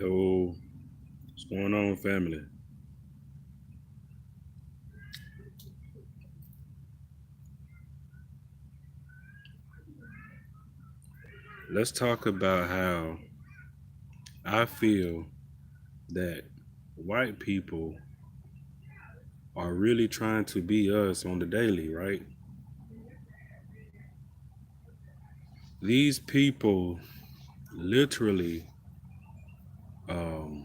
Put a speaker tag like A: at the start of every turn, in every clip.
A: Yo, what's going on, family? Let's talk about how I feel that white people are really trying to be us on the daily, right? These people literally um,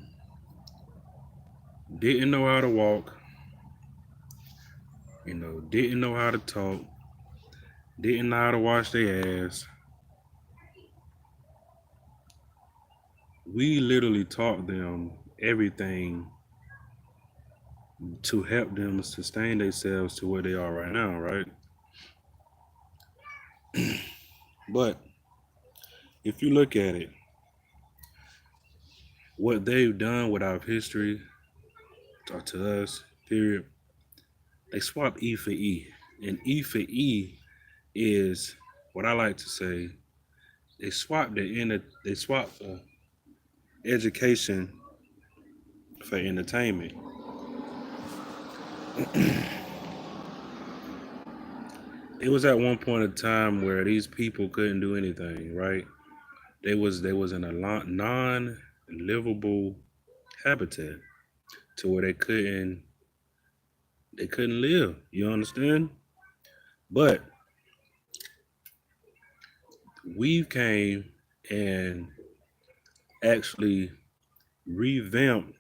A: didn't know how to walk, didn't know how to talk, didn't know how to wash their ass. We literally taught them everything to help them sustain themselves to where they are right now, right? But if you look at it, what they've done with our history to us, period, they swap E for E. And E for E is what I like to say, they swap education for entertainment. It was at one point in time where these people couldn't do anything, right? They was in a non livable habitat to where they couldn't live. You understand? But we came and actually revamped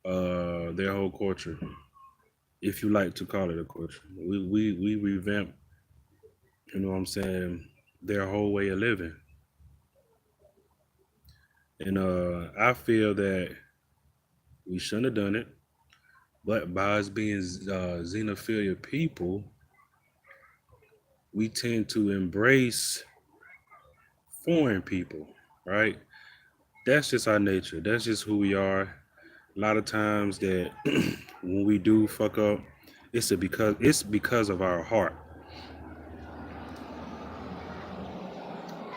A: their whole culture, if you like to call it a culture. We revamped, you know what I'm saying, their whole way of living. And I feel that we shouldn't have done it, but by us being xenophilia people, we tend to embrace foreign people, right? That's just our nature. That's just who we are. A lot of times that when we do fuck up, it's because of our heart.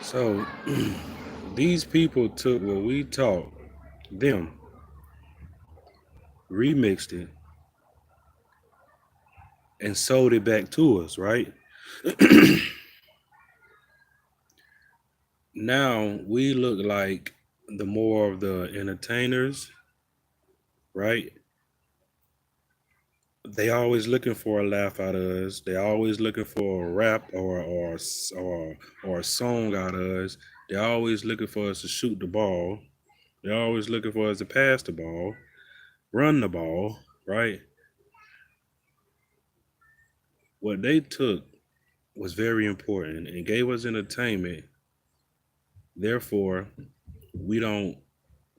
A: So these people took what we taught them, remixed it, and sold it back to us, right? Now we look like the more of the entertainers, right? They always looking for a laugh out of us. They always looking for a rap or a song out of us. They always looking for us to shoot the ball. They always looking for us to pass the ball, run the ball, right? What they took was very important and gave us entertainment. Therefore, we don't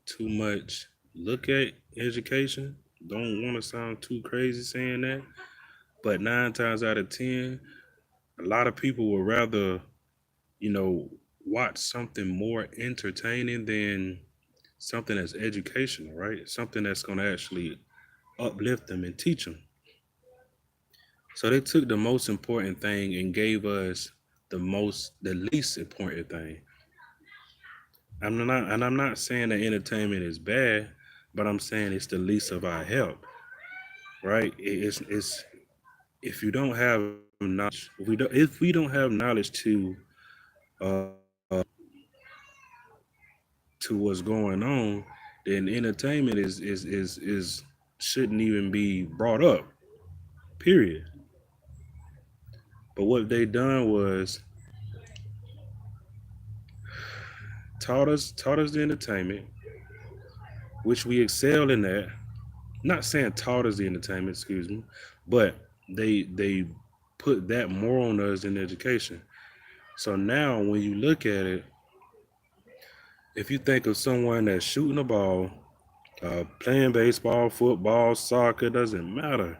A: too much look at education. Don't want to sound too crazy saying that, but 9 times out of 10, a lot of people would rather, you know, watch something more entertaining than something that's educational, right? Something that's going to actually uplift them and teach them. So they took the most important thing and gave us the least important thing. I'm not saying that entertainment is bad, but I'm saying it's the least of our help, right? It's if you don't have knowledge, if we don't have knowledge uh to what's going on, then entertainment is shouldn't even be brought up. Period. But what they done was taught us the entertainment, which we excel in that. Not saying taught us the entertainment, excuse me, but they put that more on us in education. So now when you look at it, if you think of someone that's shooting a ball, playing baseball, football, soccer, doesn't matter.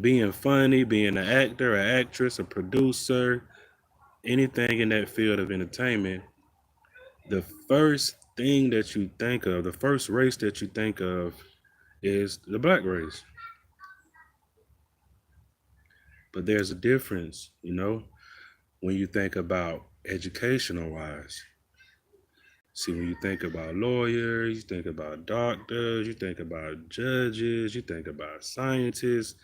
A: Being funny, being an actor, an actress, a producer, anything in that field of entertainment, the first thing that you think of, the first race that you think of is the black race. But there's a difference, when you think about educational wise. See, when you think about lawyers, you think about doctors, you think about judges, you think about scientists,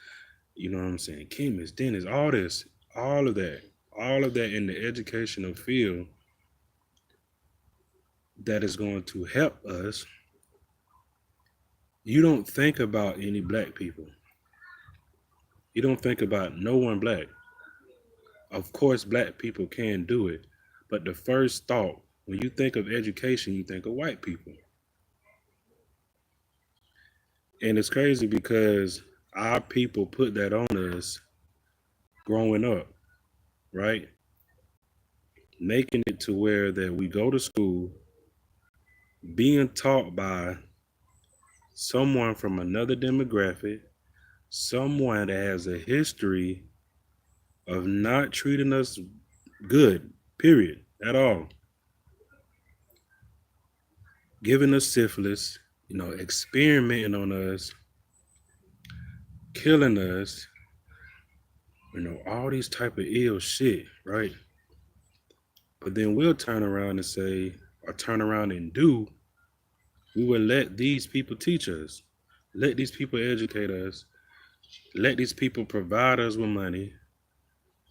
A: you know what I'm saying, chemists, dentists, all this, all of that in the educational field that is going to help us. You don't think about any black people. You don't think about no one black. Of course, black people can do it, but the first thought when you think of education, you think of white people. And it's crazy because our people put that on us growing up, right? Making it to where that we go to school being taught by someone from another demographic, someone that has a history of not treating us good, period, at all. Giving us syphilis, experimenting on us, killing us, all these type of ill shit, right? But then we'll turn around and say, or turn around and do, we will let these people teach us, let these people educate us, let these people provide us with money,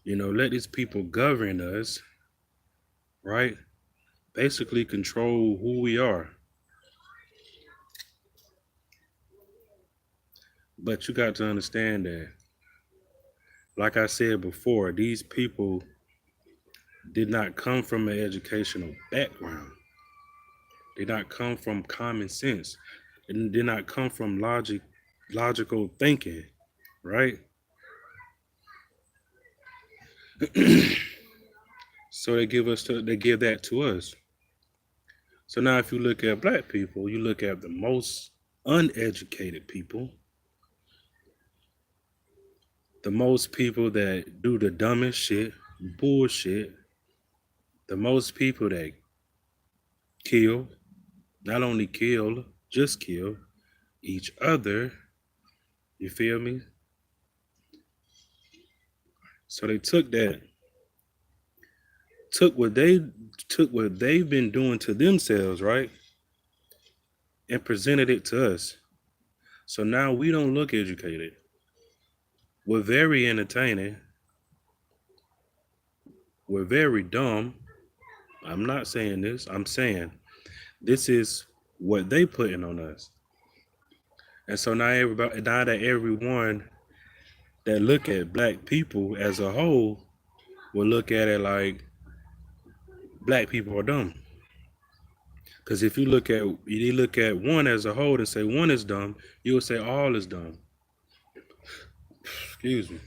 A: let these people govern us, right? Basically control who we are. But you got to understand that, like I said before, these people did not come from an educational background. Did not come from common sense. It did not come from logical thinking, right? So they give that to us. So now if you look at black people, you look at the most uneducated people, the most people that do the dumbest shit, bullshit, the most people that kill, not only kill, just kill each other. You feel me? So they took what they've been doing to themselves, right? And presented it to us. So now we don't look educated. We're very entertaining. We're very dumb. I'm not saying this. I'm saying this is what they putting on us. And so now that everyone that look at black people as a whole will look at it like black people are dumb. Because if you look at one as a whole and say one is dumb, you will say all is dumb. Excuse me.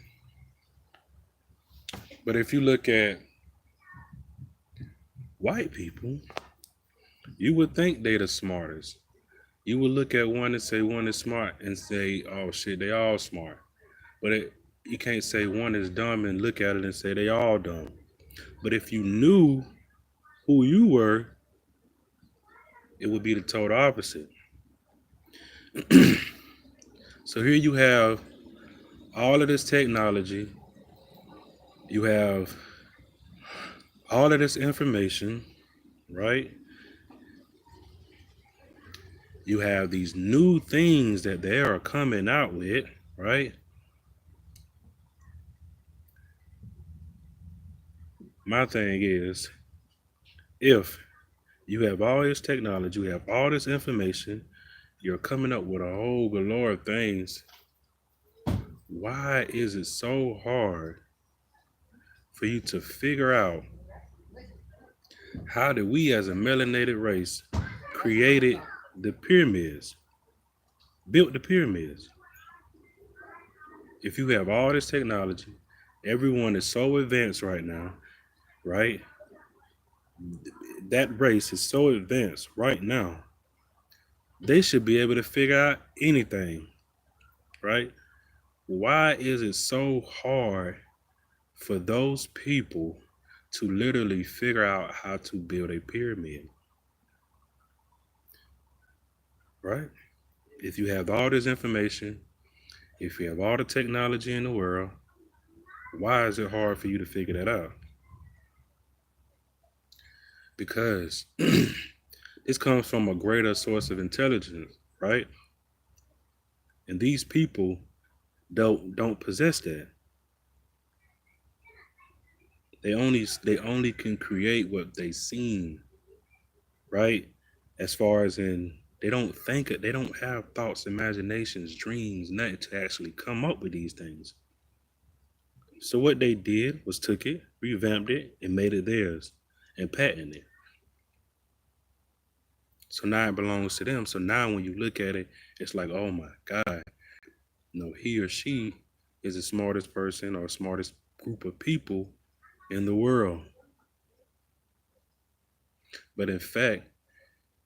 A: But if you look at white people, you would think they the smartest. You would look at one and say one is smart and say, oh shit, they all smart. But you can't say one is dumb and look at it and say they all dumb. But if you knew who you were, it would be the total opposite. So here you have all of this technology. You have all of this information, right? You have these new things that they are coming out with, right? My thing is, if you have all this technology, you have all this information, you're coming up with a whole galore of things, why is it so hard for you to figure out how did we as a melanated race created the pyramids, built the pyramids? If you have all this technology, everyone is so advanced right now, right? That race is so advanced right now. They should be able to figure out anything, right? Why is it so hard for those people to literally figure out how to build a pyramid, right? If you have all this information, if you have all the technology in the world, why is it hard for you to figure that out? because this comes from a greater source of intelligence, right? And these people don't possess that. They only can create what they seen, right? As far as in they don't think it, they don't have thoughts, imaginations, dreams, nothing to actually come up with these things. So what they did was took it, revamped it, and made it theirs and patented it. So now it belongs to them. So now when you look at it, it's like, oh my God, he or she is the smartest person or smartest group of people in the world. But in fact,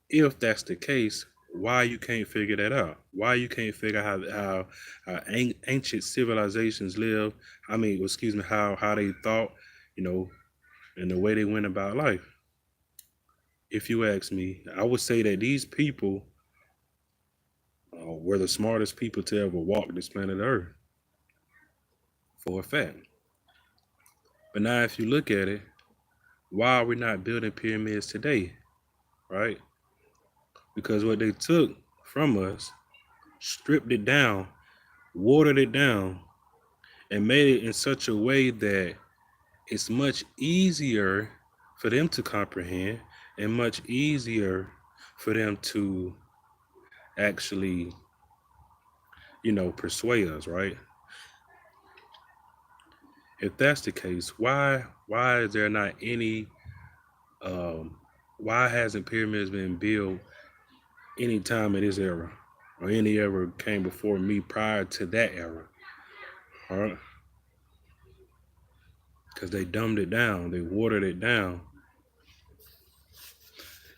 A: if that's the case, why you can't figure that out? Why you can't figure how ancient civilizations live? I mean, excuse me, how they thought, you know, and the way they went about life. If you ask me, I would say that these people were the smartest people to ever walk this planet Earth, for a fact. But now, if you look at it, why are we not building pyramids today, right? Because what they took from us, stripped it down, watered it down, and made it in such a way that it's much easier for them to comprehend and much easier for them to actually, persuade us, right? If that's the case, why is there not any um why hasn't pyramids been built any time in this era or any ever came before me prior to that era? All right, because they dumbed it down, they watered it down,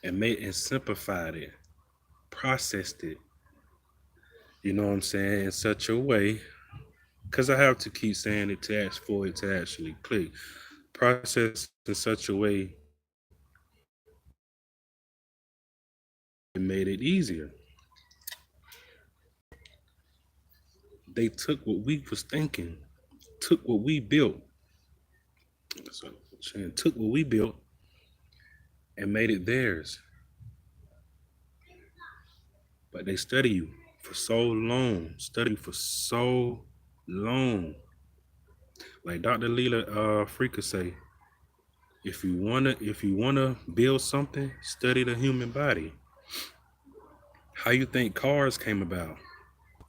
A: and made and simplified it, processed it. You know what I'm saying? In such a way, because I have to keep saying it to ask for it to actually click. Process in such a way it made it easier. They took what we was thinking, took what we built, so saying took what we built and made it theirs. But they study you for so long, study for so long. Like Dr. Leela Freaka say, if you wanna build something, study the human body. How you think cars came about,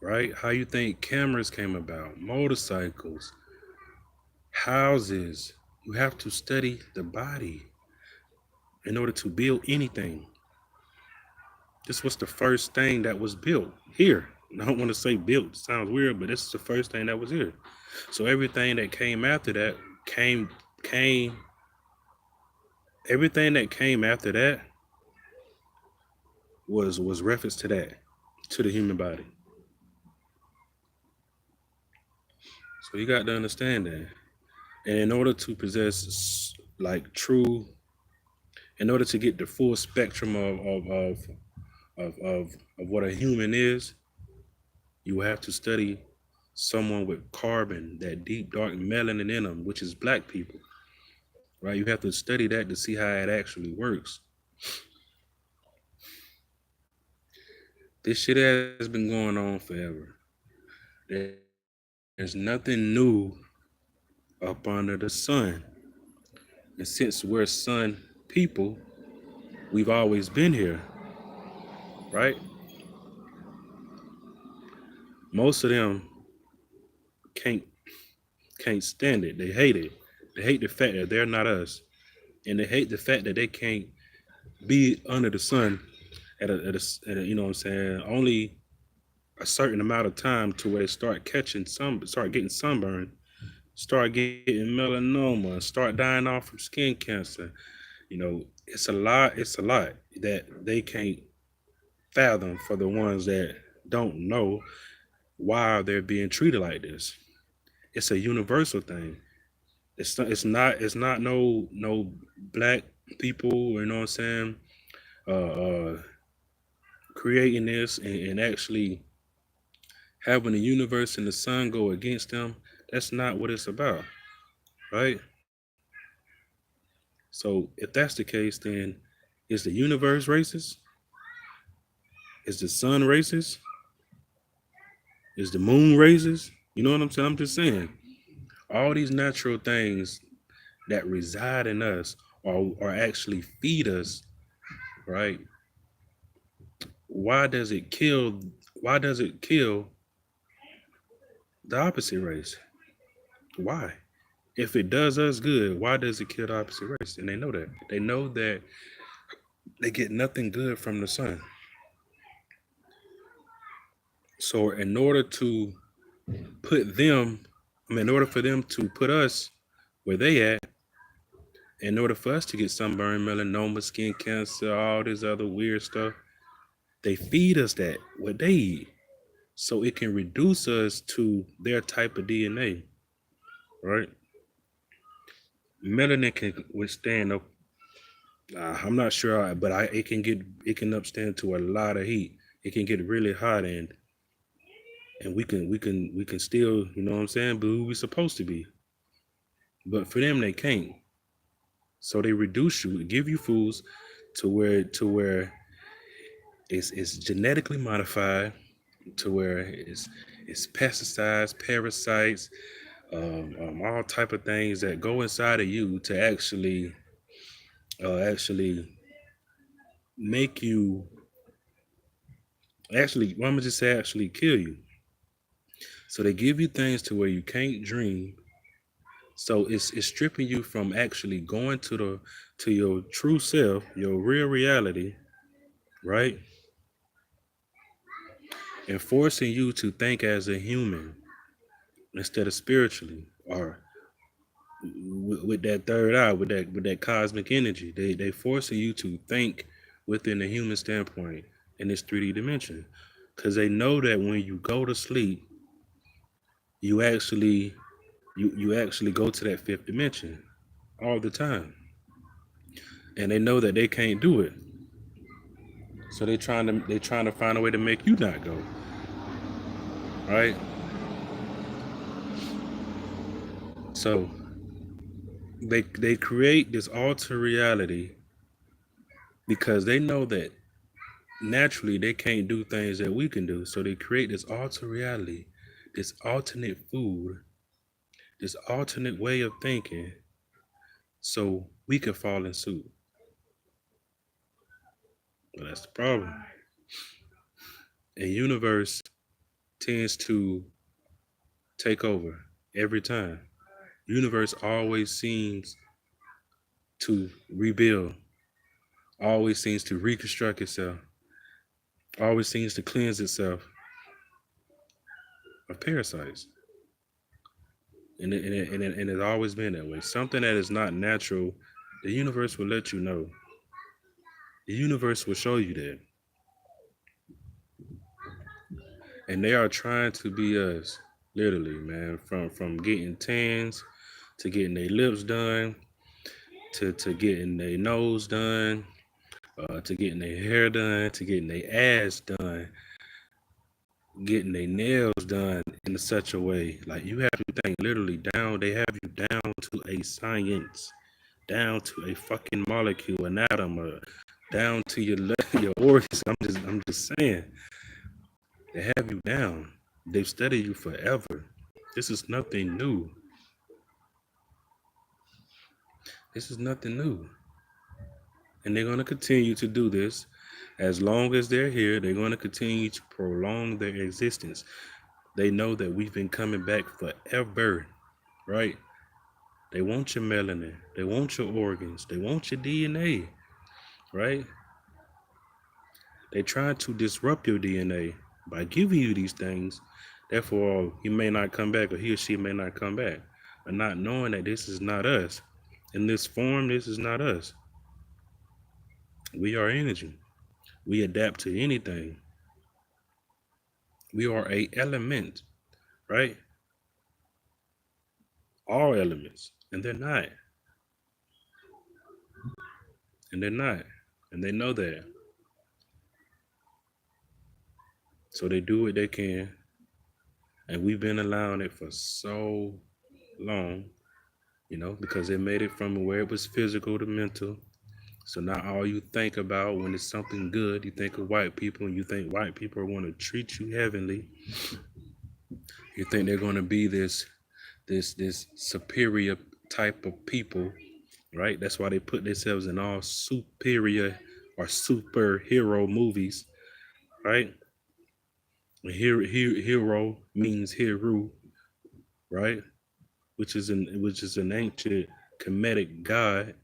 A: right? How you think cameras came about, motorcycles, houses. You have to study the body in order to build anything. This was the first thing that was built here. I don't want to say built, it sounds weird, but this is the first thing that was here. So everything that came after that came everything that came after that was reference to that, to the human body. So you got to understand that. And in order to possess like true, in order to get the full spectrum of what a human is, you have to study someone with carbon, that deep dark melanin in them, which is black people, right? You have to study that to see how it actually works. This shit has been going on forever. There's nothing new up under the sun. And since we're sun people, we've always been here, right? Most of them can't can't stand it. They hate it. They hate the fact that they're not us. And they hate the fact that they can't be under the sun at a you know what I'm saying, only a certain amount of time to where they start getting sunburn, start getting melanoma, start dying off from skin cancer. It's a lot that they can't fathom for the ones that don't know why they're being treated like this. It's a universal thing. It's not no black people, you know what I'm saying, uh creating this and actually having the universe and the sun go against them. That's not what it's about, right? So if that's the case, then is the universe racist? Is the sun racist? Is the moon racist? You know what I'm saying? I'm just saying. All these natural things that reside in us or actually feed us, right? Why does it kill why does it kill the opposite race? Why? If it does us good, why does it kill the opposite race? And they know that. They know that they get nothing good from the sun. So in order to put them, in order for them to put us where they at, in order for us to get sunburn, melanoma, skin cancer, all this other weird stuff, they feed us that what they eat. So it can reduce us to their type of DNA, right? Melanin can withstand. I'm not sure, but it can withstand to a lot of heat. It can get really hot, and we can still, you know what I'm saying, be who we supposed to be. But for them, they can't. So they reduce you, give you foods to where it's genetically modified, to where it's pesticides, parasites, all type of things that go inside of you to actually make you actually, well, I'm gonna just say actually kill you. So they give you things to where you can't dream. So it's stripping you from actually going to your true self, your real reality, right? And forcing you to think as a human instead of spiritually, or with that third eye, with that cosmic energy. They forcing you to think within the human standpoint in this 3D dimension, because they know that when you go to sleep, you actually you actually go to that fifth dimension all the time, and they know that they can't do it. So they trying to find a way to make you not go, right? So they create this alter reality because they know that naturally they can't do things that we can do. So they create this alter reality, this alternate food, this alternate way of thinking, so we can fall in suit. But that's the problem. And universe tends to take over every time. Universe always seems to rebuild, always seems to reconstruct itself, always seems to cleanse itself of parasites. And it's always been that way. Something that is not natural, the universe will let you know. The universe will show you that. And they are trying to be us, literally, man. From getting tans to getting their lips done, to getting their nose done, to getting their hair done, to getting their ass done, getting their nails done in such a way. Like you have to think literally down, they have you down to a science, down to a fucking molecule, an atom, down to your organs. I'm just saying, they have you down. They've studied you forever. This is nothing new. This is nothing new. And they're gonna continue to do this as long as they're here. They're gonna continue to prolong their existence. They know that we've been coming back forever, right? They want your melanin. They want your organs. They want your DNA, right? They try to disrupt your DNA by giving you these things. Therefore, he may not come back, or he or she may not come back, but not knowing that this is not us. In this form, this is not us. We are energy. We adapt to anything. We are a element, right? All elements. And they're not. And they're not. And they know that. So they do what they can. And we've been allowing it for so long. because they made it from where it was physical to mental. So now all you think about when it's something good, you think of white people, and you think white people are going to treat you heavenly. You think they're going to be this superior type of people, right? That's why they put themselves in all superior or superhero movies, right? Hero means hero, right? Which is an ancient Kemetic god.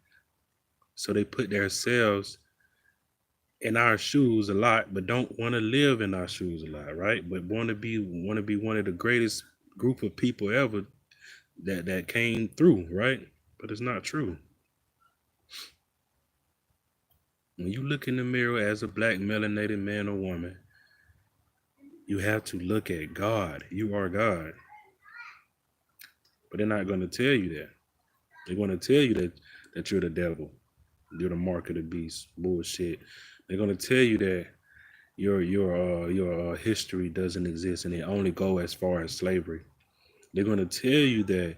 A: So they put themselves in our shoes a lot, but don't want to live in our shoes a lot, right? But want to be one of the greatest group of people ever that came through, right? But it's not true. When you look in the mirror as a black melanated man or woman, you have to look at God. You are God. But they're not going to tell you that. They're going to tell you that you're the devil. You're the mark of the beast. Bullshit. They're going to tell you that your history doesn't exist and it only go as far as slavery. They're going to tell you that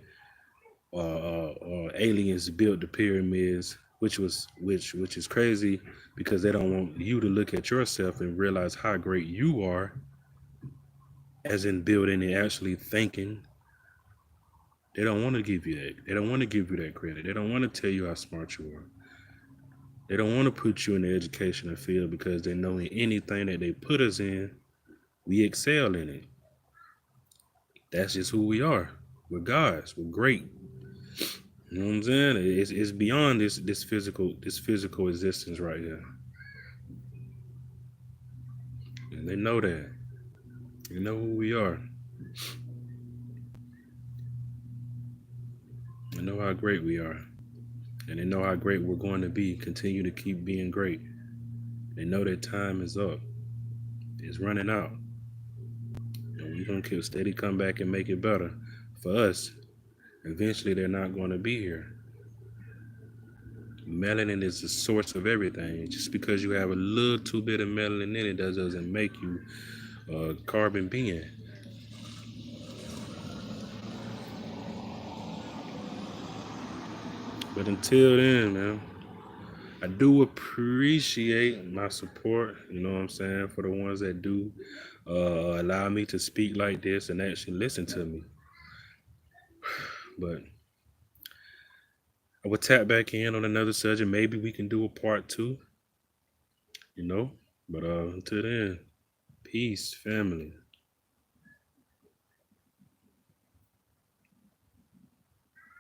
A: aliens built the pyramids, which is crazy because they don't want you to look at yourself and realize how great you are, as in building and actually thinking. They don't want to give you that. They don't want to give you that credit. They don't want to tell you how smart you are. They don't want to put you in the educational field because they know in anything that they put us in, we excel in it. That's just who we are. We're gods. We're great. You know what I'm saying? It's beyond this physical existence right here. And they know that. They know who we are. They know how great we are. And they know how great we're going to be. Continue to keep being great. They know that time is up. It's running out. And we're gonna keep steady come back and make it better. For us, eventually they're not gonna be here. Melanin is the source of everything. Just because you have a little too bit of melanin in it, that doesn't make you a carbon being. But until then, man, I do appreciate my support. You know what I'm saying? For the ones that do allow me to speak like this and actually listen to me. But I will tap back in on another subject. Maybe we can do a part two, you know. But until then, peace, family.